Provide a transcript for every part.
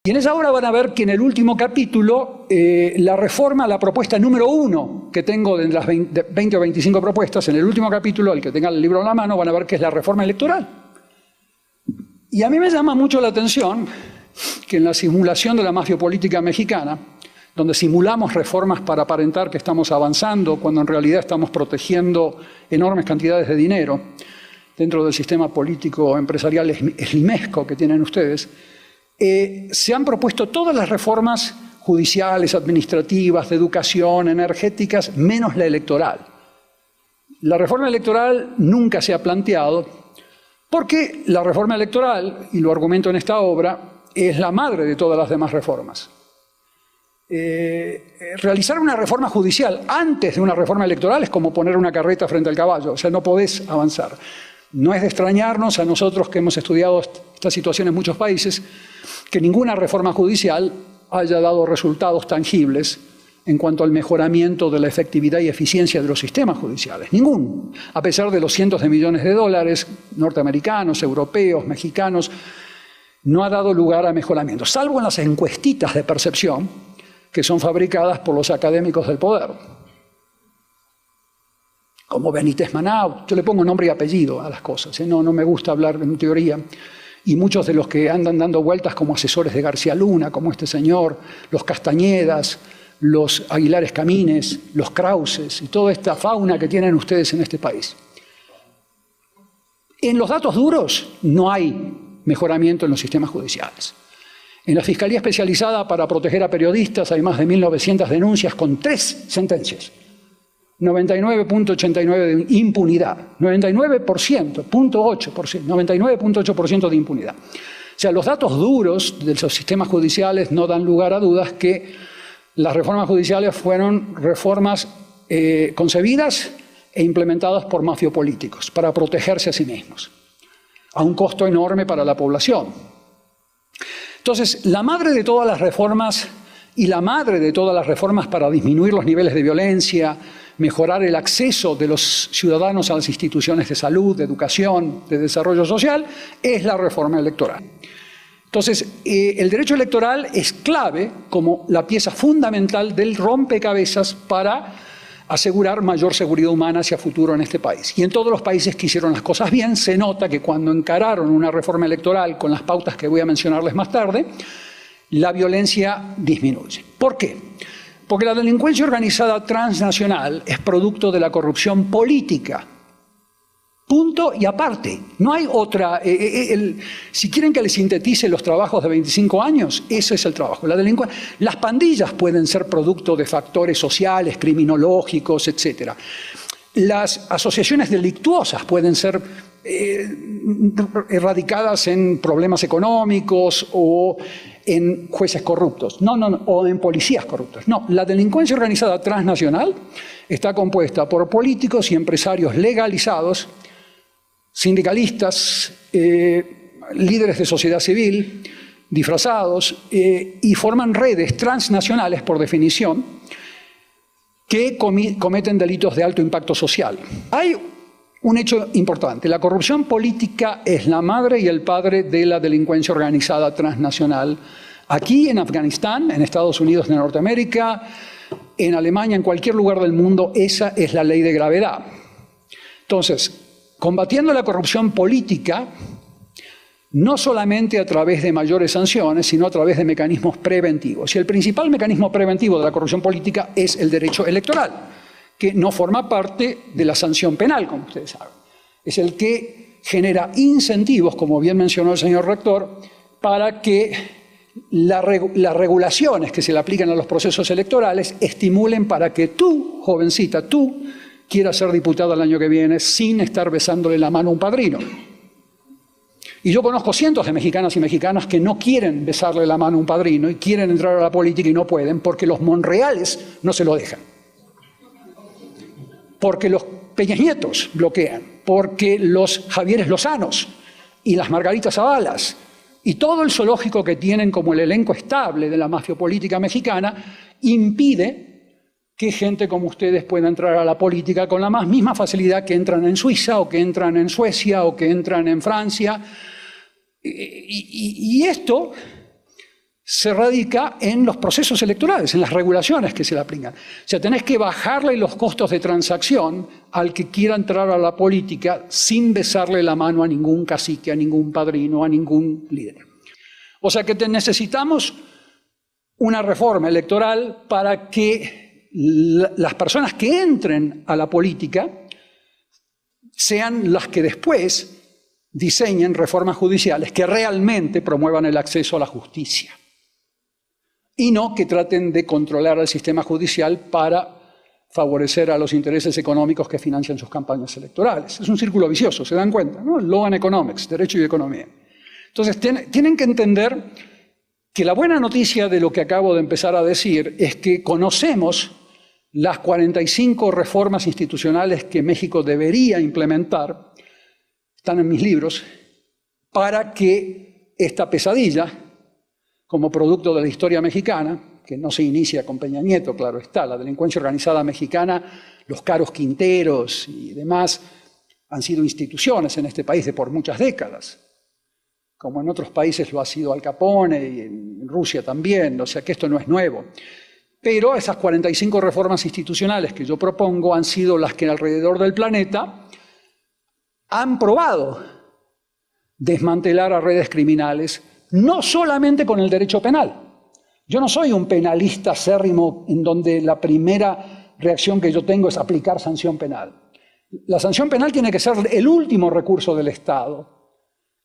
Y en esa obra van a ver que en el último capítulo, la propuesta número 1 que tengo de las 20 o 25 propuestas, en el último capítulo, el que tenga el libro en la mano, van a ver que es la reforma electoral. Y a mí me llama mucho la atención que en la simulación de la mafia política mexicana, donde simulamos reformas para aparentar que estamos avanzando, cuando en realidad estamos protegiendo enormes cantidades de dinero dentro del sistema político empresarial eslimesco que tienen ustedes, se han propuesto todas las reformas judiciales, administrativas, de educación, energéticas, menos la electoral. La reforma electoral nunca se ha planteado porque la reforma electoral, y lo argumento en esta obra, es la madre de todas las demás reformas. Realizar una reforma judicial antes de una reforma electoral es como poner una carreta frente al caballo, o sea, no podés avanzar. No es de extrañarnos a nosotros que hemos estudiado esta situación en muchos países, que ninguna reforma judicial haya dado resultados tangibles en cuanto al mejoramiento de la efectividad y eficiencia de los sistemas judiciales. Ningún, a pesar de los cientos de millones de dólares norteamericanos, europeos, mexicanos, no ha dado lugar a mejoramiento, salvo en las encuestitas de percepción que son fabricadas por los académicos del poder, como Benítez Maná. Yo le pongo nombre y apellido a las cosas, no me gusta hablar en teoría. Y muchos de los que andan dando vueltas como asesores de García Luna, como este señor, los Castañedas, los Aguilares Camines, los Krauses y toda esta fauna que tienen ustedes en este país. En los datos duros no hay mejoramiento en los sistemas judiciales. En la Fiscalía Especializada para Proteger a Periodistas hay más de 1.900 denuncias con 3 sentencias. 99.89% de impunidad, 99.8% de impunidad. O sea, los datos duros de los sistemas judiciales no dan lugar a dudas que las reformas judiciales fueron reformas concebidas e implementadas por mafiopolíticos para protegerse a sí mismos, a un costo enorme para la población. Entonces, la madre de todas las reformas y la madre de todas las reformas para disminuir los niveles de violencia, mejorar el acceso de los ciudadanos a las instituciones de salud, de educación, de desarrollo social, es la reforma electoral. Entonces, el derecho electoral es clave como la pieza fundamental del rompecabezas para asegurar mayor seguridad humana hacia futuro en este país. Y en todos los países que hicieron las cosas bien, se nota que cuando encararon una reforma electoral con las pautas que voy a mencionarles más tarde, la violencia disminuye. ¿Por qué? Porque la delincuencia organizada transnacional es producto de la corrupción política. Punto y aparte. No hay otra. Si quieren que les sintetice los trabajos de 25 años, ese es el trabajo. Las pandillas pueden ser producto de factores sociales, criminológicos, etc. Las asociaciones delictuosas pueden ser erradicadas en problemas económicos o en jueces corruptos, o en policías corruptos. No, la delincuencia organizada transnacional está compuesta por políticos y empresarios legalizados, sindicalistas, líderes de sociedad civil, disfrazados, y forman redes transnacionales, por definición, que cometen delitos de alto impacto social. Hay un hecho importante: la corrupción política es la madre y el padre de la delincuencia organizada transnacional. Aquí, en Afganistán, en Estados Unidos de Norteamérica, en Alemania, en cualquier lugar del mundo, esa es la ley de gravedad. Entonces, combatiendo la corrupción política, no solamente a través de mayores sanciones, sino a través de mecanismos preventivos. Y el principal mecanismo preventivo de la corrupción política es el derecho electoral, que no forma parte de la sanción penal, como ustedes saben. Es el que genera incentivos, como bien mencionó el señor rector, para que las regulaciones que se le aplican a los procesos electorales estimulen para que tú, jovencita, tú quieras ser diputada el año que viene sin estar besándole la mano a un padrino. Y yo conozco cientos de mexicanas y mexicanos que no quieren besarle la mano a un padrino y quieren entrar a la política y no pueden porque los Monreales no se lo dejan. Porque los Peñas Nietos bloquean, porque los Javieres Lozanos y las Margaritas Zabalas y todo el zoológico que tienen como el elenco estable de la mafiopolítica mexicana impide que gente como ustedes pueda entrar a la política con la misma facilidad que entran en Suiza o que entran en Suecia o que entran en Francia. Y esto se radica en los procesos electorales, en las regulaciones que se le aplican. O sea, tenés que bajarle los costos de transacción al que quiera entrar a la política sin besarle la mano a ningún cacique, a ningún padrino, a ningún líder. O sea que necesitamos una reforma electoral para que las personas que entren a la política sean las que después diseñen reformas judiciales que realmente promuevan el acceso a la justicia y no que traten de controlar al sistema judicial para favorecer a los intereses económicos que financian sus campañas electorales. Es un círculo vicioso, ¿se dan cuenta? ¿No? Law and Economics, derecho y economía. Entonces, tienen que entender que la buena noticia de lo que acabo de empezar a decir es que conocemos las 45 reformas institucionales que México debería implementar, están en mis libros, para que esta pesadilla, como producto de la historia mexicana, que no se inicia con Peña Nieto, claro está, la delincuencia organizada mexicana, los caros quinteros y demás, han sido instituciones en este país de por muchas décadas, como en otros países lo ha sido Al Capone y en Rusia también, o sea que esto no es nuevo. Pero esas 45 reformas institucionales que yo propongo han sido las que alrededor del planeta han probado desmantelar a redes criminales, no solamente con el derecho penal. Yo no soy un penalista acérrimo en donde la primera reacción que yo tengo es aplicar sanción penal. La sanción penal tiene que ser el último recurso del Estado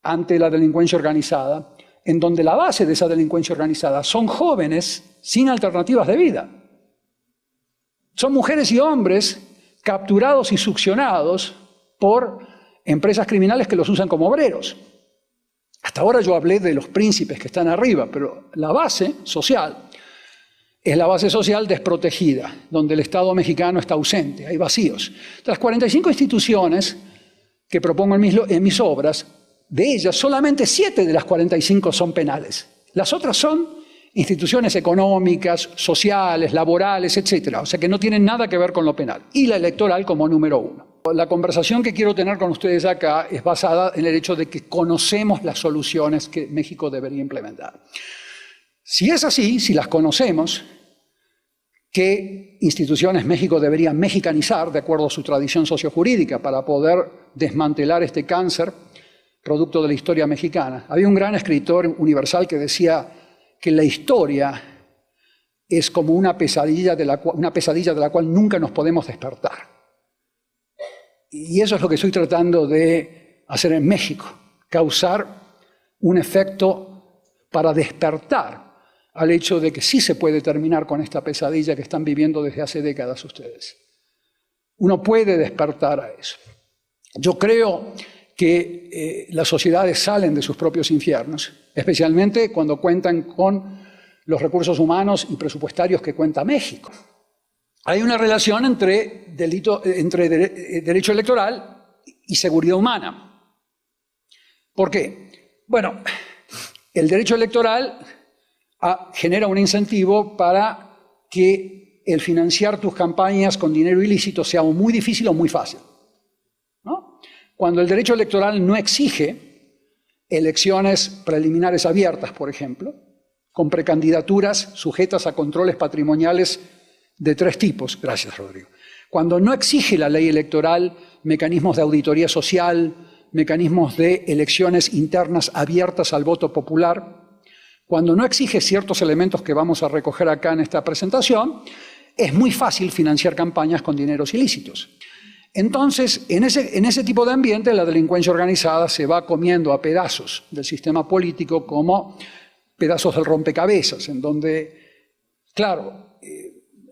ante la delincuencia organizada, en donde la base de esa delincuencia organizada son jóvenes sin alternativas de vida. Son mujeres y hombres capturados y succionados por empresas criminales que los usan como obreros. Hasta ahora yo hablé de los príncipes que están arriba, pero la base social es la base social desprotegida, donde el Estado mexicano está ausente, hay vacíos. De las 45 instituciones que propongo en mis obras, de ellas solamente 7 de las 45 son penales. Las otras son instituciones económicas, sociales, laborales, etc. O sea que no tienen nada que ver con lo penal. Y la electoral como número 1. La conversación que quiero tener con ustedes acá es basada en el hecho de que conocemos las soluciones que México debería implementar. Si es así, si las conocemos, ¿qué instituciones México debería mexicanizar de acuerdo a su tradición sociojurídica para poder desmantelar este cáncer producto de la historia mexicana? Había un gran escritor universal que decía que la historia es como una pesadilla de la cual nunca nos podemos despertar. Y eso es lo que estoy tratando de hacer en México, causar un efecto para despertar al hecho de que sí se puede terminar con esta pesadilla que están viviendo desde hace décadas ustedes. Uno puede despertar a eso. Yo creo que las sociedades salen de sus propios infiernos, especialmente cuando cuentan con los recursos humanos y presupuestarios que cuenta México. Hay una relación entre derecho electoral y seguridad humana. ¿Por qué? Bueno, el derecho electoral genera un incentivo para que el financiar tus campañas con dinero ilícito sea o muy difícil o muy fácil, ¿no? Cuando el derecho electoral no exige elecciones preliminares abiertas, por ejemplo, con precandidaturas sujetas a controles patrimoniales de 3 tipos. Gracias, Rodrigo. Cuando no exige la ley electoral mecanismos de auditoría social, mecanismos de elecciones internas abiertas al voto popular, cuando no exige ciertos elementos que vamos a recoger acá en esta presentación, es muy fácil financiar campañas con dineros ilícitos. Entonces, en ese tipo de ambiente, la delincuencia organizada se va comiendo a pedazos del sistema político como pedazos del rompecabezas, en donde, claro,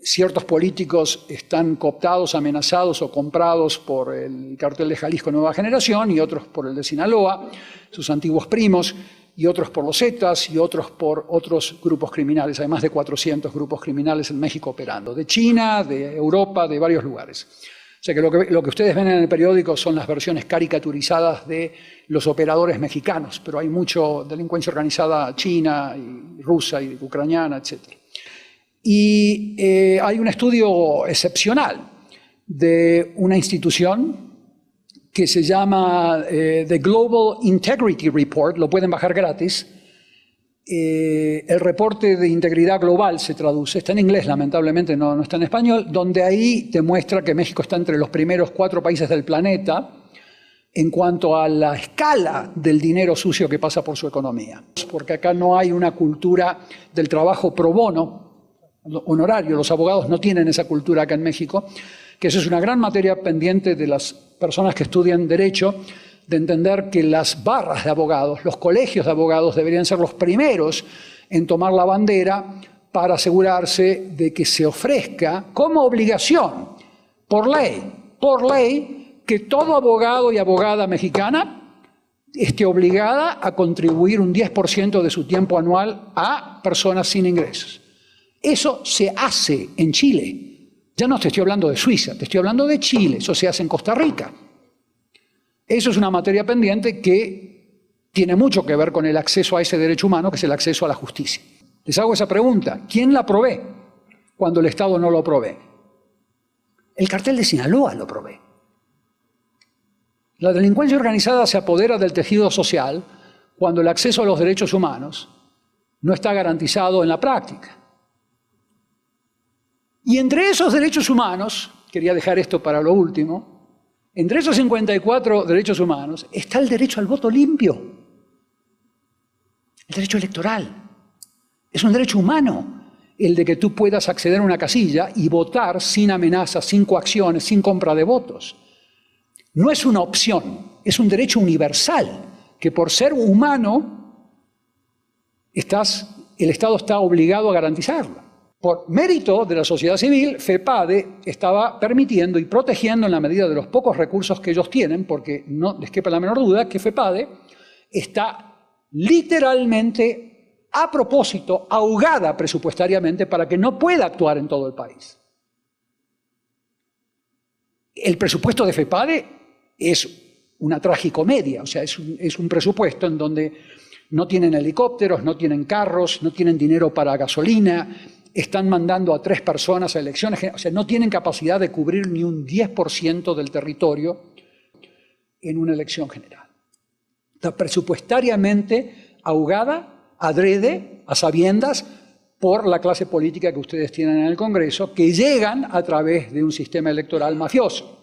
ciertos políticos están cooptados, amenazados o comprados por el cartel de Jalisco Nueva Generación y otros por el de Sinaloa, sus antiguos primos, y otros por los Zetas y otros por otros grupos criminales. Hay más de 400 grupos criminales en México operando, de China, de Europa, de varios lugares. O sea que lo que ustedes ven en el periódico son las versiones caricaturizadas de los operadores mexicanos, pero hay mucho delincuencia organizada china, y rusa, y ucraniana, etc. Y hay un estudio excepcional de una institución que se llama The Global Integrity Report, lo pueden bajar gratis, el reporte de integridad global se traduce, está en inglés lamentablemente, no está en español, donde ahí te muestra que México está entre los primeros 4 países del planeta en cuanto a la escala del dinero sucio que pasa por su economía. Porque acá no hay una cultura del trabajo pro bono, honorario, los abogados no tienen esa cultura acá en México, que eso es una gran materia pendiente de las personas que estudian Derecho, de entender que las barras de abogados, los colegios de abogados deberían ser los primeros en tomar la bandera para asegurarse de que se ofrezca como obligación, por ley, que todo abogado y abogada mexicana esté obligada a contribuir un 10% de su tiempo anual a personas sin ingresos. Eso se hace en Chile. Ya no te estoy hablando de Suiza, te estoy hablando de Chile. Eso se hace en Costa Rica. Eso es una materia pendiente que tiene mucho que ver con el acceso a ese derecho humano, que es el acceso a la justicia. Les hago esa pregunta. ¿Quién la provee cuando el Estado no lo provee? El cartel de Sinaloa lo provee. La delincuencia organizada se apodera del tejido social cuando el acceso a los derechos humanos no está garantizado en la práctica. Y entre esos derechos humanos, quería dejar esto para lo último, entre esos 54 derechos humanos está el derecho al voto limpio, el derecho electoral. Es un derecho humano el de que tú puedas acceder a una casilla y votar sin amenazas, sin coacciones, sin compra de votos. No es una opción, es un derecho universal que por ser humano el Estado está obligado a garantizarlo. Por mérito de la sociedad civil, FEPADE estaba permitiendo y protegiendo en la medida de los pocos recursos que ellos tienen, porque no les quepa la menor duda que FEPADE está literalmente, a propósito, ahogada presupuestariamente para que no pueda actuar en todo el país. El presupuesto de FEPADE es una tragicomedia, o sea, es un presupuesto en donde no tienen helicópteros, no tienen carros, no tienen dinero para gasolina, están mandando a 3 personas a elecciones, o sea, no tienen capacidad de cubrir ni un 10% del territorio en una elección general. Está presupuestariamente ahogada, adrede, a sabiendas, por la clase política que ustedes tienen en el Congreso, que llegan a través de un sistema electoral mafioso,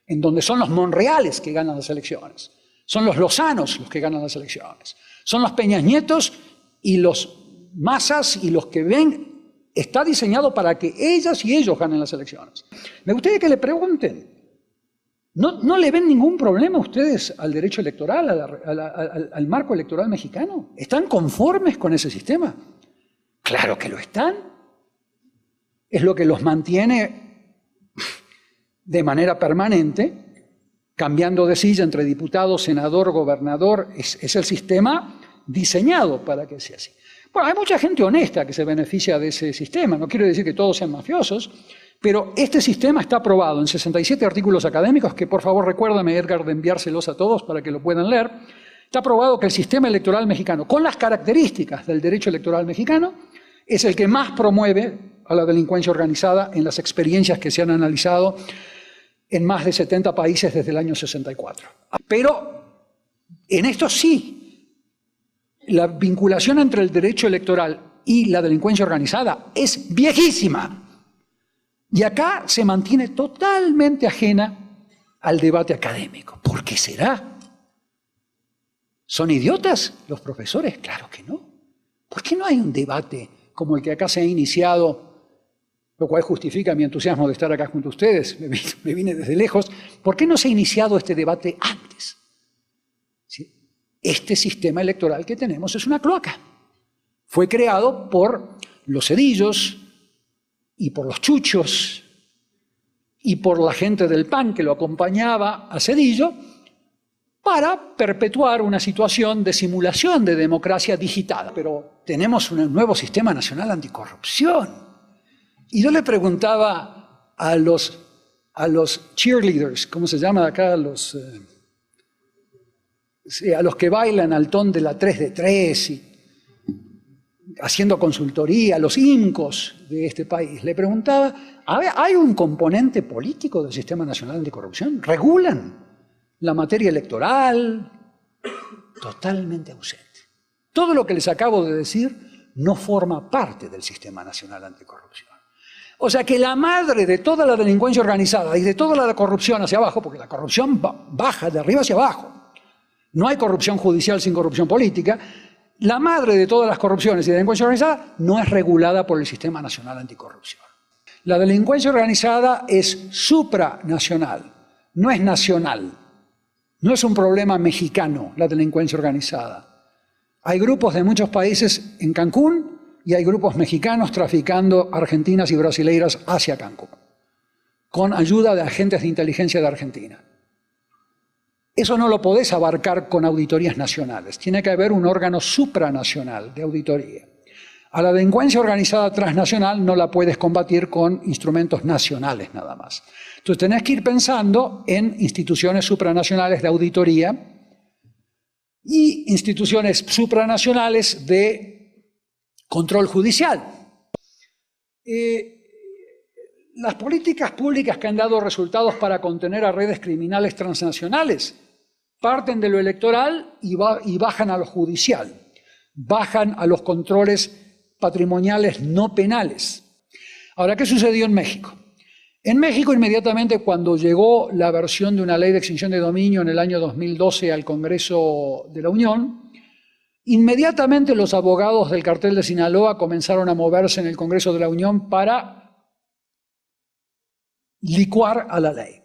en donde son los Monreales que ganan las elecciones, son los Lozanos los que ganan las elecciones, son los Peñas Nietos y los Mazas y los que ven, está diseñado para que ellas y ellos ganen las elecciones. Me gustaría que le pregunten, ¿no le ven ningún problema ustedes al derecho electoral, al marco electoral mexicano? ¿Están conformes con ese sistema? Claro que lo están. Es lo que los mantiene de manera permanente, cambiando de silla entre diputado, senador, gobernador. Es el sistema diseñado para que sea así. Bueno, hay mucha gente honesta que se beneficia de ese sistema. No quiero decir que todos sean mafiosos, pero este sistema está aprobado en 67 artículos académicos, que por favor recuérdame, Edgar, de enviárselos a todos para que lo puedan leer. Está aprobado que el sistema electoral mexicano, con las características del derecho electoral mexicano, es el que más promueve a la delincuencia organizada en las experiencias que se han analizado en más de 70 países desde el año 64. Pero en esto sí, la vinculación entre el derecho electoral y la delincuencia organizada es viejísima. Y acá se mantiene totalmente ajena al debate académico. ¿Por qué será? ¿Son idiotas los profesores? Claro que no. ¿Por qué no hay un debate como el que acá se ha iniciado, lo cual justifica mi entusiasmo de estar acá junto a ustedes? Me vine desde lejos. ¿Por qué no se ha iniciado este debate antes? ¿Sí? Este sistema electoral que tenemos es una cloaca. Fue creado por los Cedillos y por los Chuchos y por la gente del PAN que lo acompañaba a Cedillo para perpetuar una situación de simulación de democracia digital. Pero tenemos un nuevo sistema nacional anticorrupción. Y yo le preguntaba a los cheerleaders, ¿cómo se llama acá? A los que bailan al ton de la 3 de 3 y haciendo consultoría, los incos de este país. Le preguntaba, ¿hay un componente político del Sistema Nacional Anticorrupción? ¿Regulan la materia electoral? Totalmente ausente. Todo lo que les acabo de decir no forma parte del Sistema Nacional Anticorrupción. O sea que la madre de toda la delincuencia organizada y de toda la corrupción hacia abajo, porque la corrupción baja de arriba hacia abajo, no hay corrupción judicial sin corrupción política, la madre de todas las corrupciones y delincuencia organizada no es regulada por el Sistema Nacional Anticorrupción. La delincuencia organizada es supranacional, no es nacional. No es un problema mexicano la delincuencia organizada. Hay grupos de muchos países en Cancún y hay grupos mexicanos traficando argentinas y brasileiras hacia Cancún, con ayuda de agentes de inteligencia de Argentina. Eso no lo podés abarcar con auditorías nacionales. Tiene que haber un órgano supranacional de auditoría. A la delincuencia organizada transnacional no la puedes combatir con instrumentos nacionales nada más. Entonces tenés que ir pensando en instituciones supranacionales de auditoría y instituciones supranacionales de control judicial. Las políticas públicas que han dado resultados para contener a redes criminales transnacionales parten de lo electoral y bajan a lo judicial, bajan a los controles patrimoniales no penales. Ahora, ¿qué sucedió en México? En México, inmediatamente cuando llegó la versión de una ley de extinción de dominio en el año 2012 al Congreso de la Unión, inmediatamente los abogados del cartel de Sinaloa comenzaron a moverse en el Congreso de la Unión para licuar a la ley.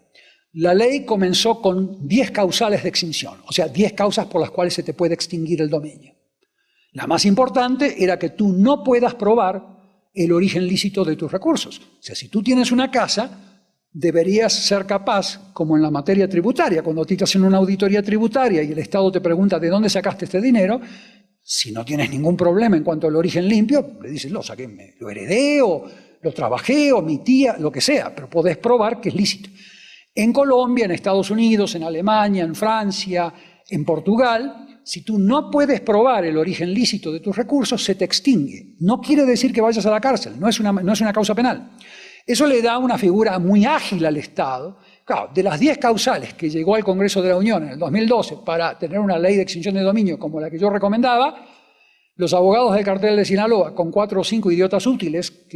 La ley comenzó con 10 causales de extinción, o sea, 10 causas por las cuales se te puede extinguir el dominio. La más importante era que tú no puedas probar el origen lícito de tus recursos. O sea, si tú tienes una casa, deberías ser capaz, como en la materia tributaria, cuando te hacen una auditoría tributaria y el Estado te pregunta de dónde sacaste este dinero, si no tienes ningún problema en cuanto al origen limpio, le dices, lo saqué, lo heredé o lo trabajé o mi tía, lo que sea, pero podés probar que es lícito. En Colombia, en Estados Unidos, en Alemania, en Francia, en Portugal, si tú no puedes probar el origen lícito de tus recursos, se te extingue. No quiere decir que vayas a la cárcel, no es una causa penal. Eso le da una figura muy ágil al Estado. Claro, de las 10 causales que llegó al Congreso de la Unión en el 2012 para tener una ley de extinción de dominio como la que yo recomendaba, los abogados del cartel de Sinaloa, con 4 o 5 idiotas útiles,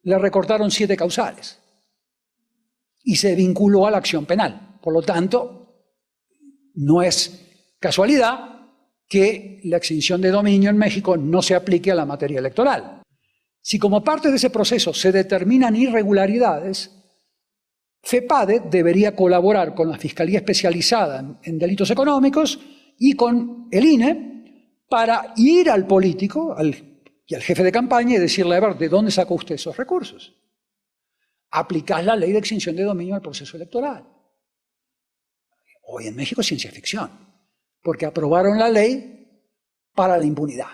le recortaron 7 causales. Y se vinculó a la acción penal. Por lo tanto, no es casualidad que la extinción de dominio en México no se aplique a la materia electoral. Si como parte de ese proceso se determinan irregularidades, FEPADE debería colaborar con la Fiscalía Especializada en Delitos Económicos y con el INE para ir al político y al jefe de campaña y decirle, a ver, ¿de dónde sacó usted esos recursos? Aplicás la ley de extinción de dominio al proceso electoral. Hoy en México es ciencia ficción, porque aprobaron la ley para la impunidad.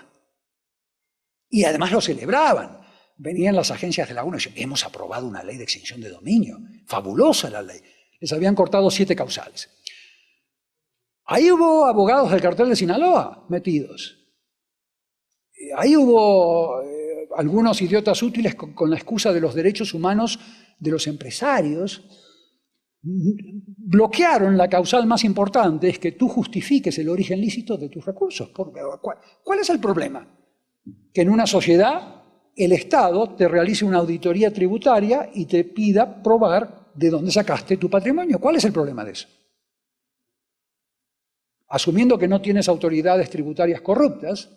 Y además lo celebraban. Venían las agencias de la ONU y decían, hemos aprobado una ley de extinción de dominio. Fabulosa la ley. Les habían cortado 7 causales. Ahí hubo abogados del cartel de Sinaloa metidos. Ahí hubo algunos idiotas útiles con la excusa de los derechos humanos de los empresarios. Bloquearon la causal más importante, es que tú justifiques el origen lícito de tus recursos. ¿Cuál es el problema? Que en una sociedad el Estado te realice una auditoría tributaria y te pida probar de dónde sacaste tu patrimonio. ¿Cuál es el problema de eso? Asumiendo que no tienes autoridades tributarias corruptas,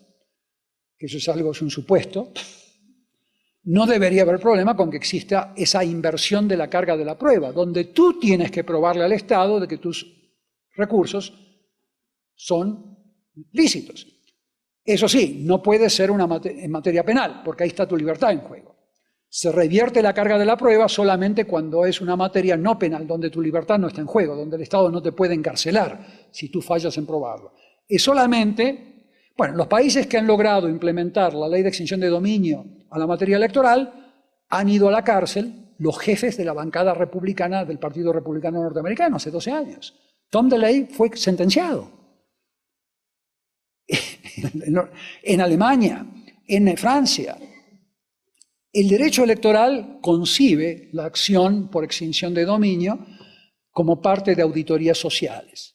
que eso es un supuesto, no debería haber problema con que exista esa inversión de la carga de la prueba, donde tú tienes que probarle al Estado de que tus recursos son lícitos. Eso sí, no puede ser en materia penal, porque ahí está tu libertad en juego. Se revierte la carga de la prueba solamente cuando es una materia no penal, donde tu libertad no está en juego, donde el Estado no te puede encarcelar si tú fallas en probarlo. Es solamente, bueno, los países que han logrado implementar la ley de extinción de dominio a la materia electoral han ido a la cárcel los jefes de la bancada republicana del Partido Republicano Norteamericano hace 12 años. Tom DeLay fue sentenciado. En Alemania, en Francia. El derecho electoral concibe la acción por extinción de dominio como parte de auditorías sociales.